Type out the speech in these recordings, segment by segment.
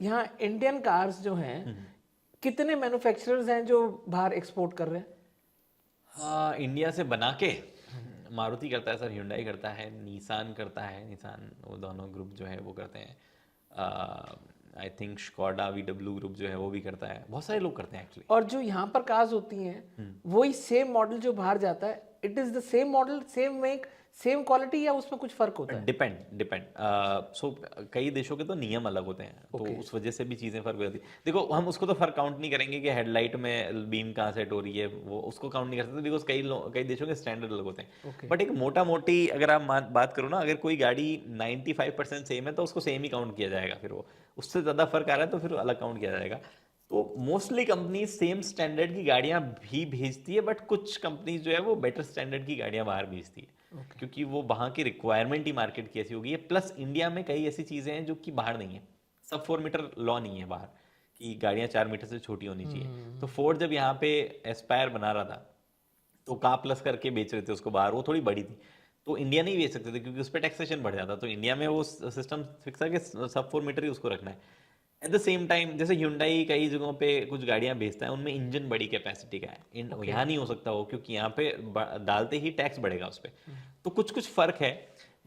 यहाँ Indian cars जो हैं कितने मैन्युफैक्चरर्स हैं जो बाहर एक्सपोर्ट कर रहे हैं? हाँ, इंडिया से बना के मारुति करता है सर, hyundai करता है, निसान करता है, निसान वो दोनों ग्रुप जो है वो करते हैं। I think Skoda VW group जो है वो भी करता है, बहुत सारे लोग करते हैं एक्चुअली। और जो यहाँ पर कार्स होती हैं वही सेम मॉडल जो बाहर जाता है, it is the same model, same make, same quality, या उसमें कुछ फर्क होता है? डिपेंड सो कई देशों के तो नियम अलग होते हैं, तो Okay. उस वजह से भी चीज़ें फर्क हो जाती है। देखो, हम उसको तो फर्क काउंट नहीं करेंगे कि हेडलाइट में बीम कहाँ सेट हो रही है, वो उसको काउंट नहीं कर सकते, बिकॉज कई देशों के स्टैंडर्ड अलग होते हैं। Okay. बट एक मोटा मोटी अगर आप बात करो ना, अगर कोई गाड़ी 95% सेम है तो उसको सेम ही काउंट किया जाएगा, फिर वो उससे ज़्यादा फर्क आ रहा है तो फिर अलग काउंट किया जाएगा। तो मोस्टली कंपनी सेम स्टैंडर्ड की गाड़ियां भी भेजती है, बट कुछ कंपनीज जो है वो बेटर स्टैंडर्ड की गाड़ियां बाहर भेजती है। Okay. क्योंकि वो वहाँ की रिक्वायरमेंट ही मार्केट की ऐसी होगी है। प्लस इंडिया में कई ऐसी चीज़ें हैं जो कि बाहर नहीं है, सब 4 मीटर लॉ नहीं है बाहर कि गाड़ियाँ 4 मीटर से छोटी होनी चाहिए। तो फोर्ड जब यहाँ पे एस्पायर बना रहा था तो का प्लस करके बेच रहे थे उसको बाहर, वो थोड़ी बड़ी थी, तो इंडिया नहीं बेच सकते थे क्योंकि उस पर टैक्सेशन बढ़ जाता। तो इंडिया में वो सिस्टम फिक्स है कि सब 4 मीटर ही उसको रखना है। एट द सेम टाइम जैसे Hyundai कई जगहों पे कुछ गाड़ियां बेचता है, उनमें इंजन बड़ी कैपेसिटी का है, Okay. यहाँ नहीं हो सकता वो, क्योंकि यहाँ पे डालते ही टैक्स बढ़ेगा उस पर। तो कुछ कुछ फर्क है,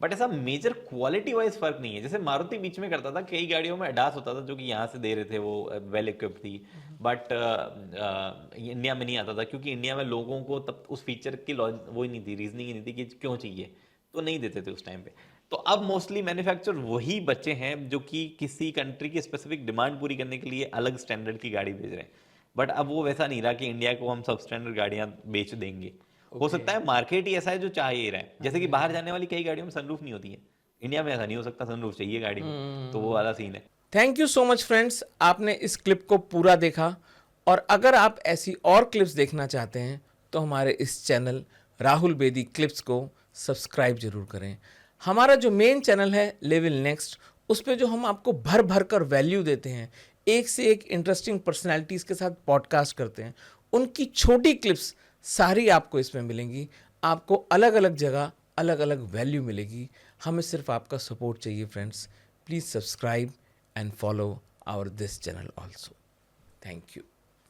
बट ऐसा मेजर क्वालिटी वाइज फर्क नहीं है। जैसे मारुति बीच में करता था, कई गाड़ियों में अडास होता था जो कि यहाँ से दे रहे थे, वो वेल इक्विप्ड थी, बट इंडिया में नहीं आता था, क्योंकि इंडिया में लोगों को तब उस फीचर की वो ही नहीं थी, रीजनिंग ही नहीं थी कि क्यों चाहिए, तो नहीं देते थे उस टाइम पे। तो अब मोस्टली मैन्युफैक्चर वही बचे हैं जो कि किसी कंट्री की स्पेसिफिक डिमांड पूरी करने के लिए अलग स्टैंडर्ड की गाड़ी भेज रहे हैं। बट अब वो वैसा नहीं रहा कि इंडिया को हम सब स्टैंडर्ड गाड़ियां बेच देंगे। हो सकता है मार्केट ही ऐसा है जो चाह ही रहा है, जैसे कि बाहर जाने वाली कई गाड़ियों में सनरूफ नहीं होती है, इंडिया में ऐसा नहीं हो सकता, सनरूफ चाहिए गाड़ी में, तो वो वाला सीन है। Thank you so much friends, आपने इस क्लिप को पूरा देखा। और अगर आप ऐसी और क्लिप्स देखना चाहते हैं तो हमारे इस चैनल राहुल बेदी क्लिप्स को सब्सक्राइब जरूर करें। हमारा जो मेन चैनल है लेवल नेक्स्ट, उस पे जो हम आपको भर भर कर वैल्यू देते हैं, एक से एक इंटरेस्टिंग पर्सनैलिटीज़ के साथ पॉडकास्ट करते हैं, उनकी छोटी क्लिप्स सारी आपको इसमें मिलेंगी। आपको अलग अलग जगह अलग अलग वैल्यू मिलेगी। हमें सिर्फ आपका सपोर्ट चाहिए friends. Please subscribe and follow our this channel also. Thank you.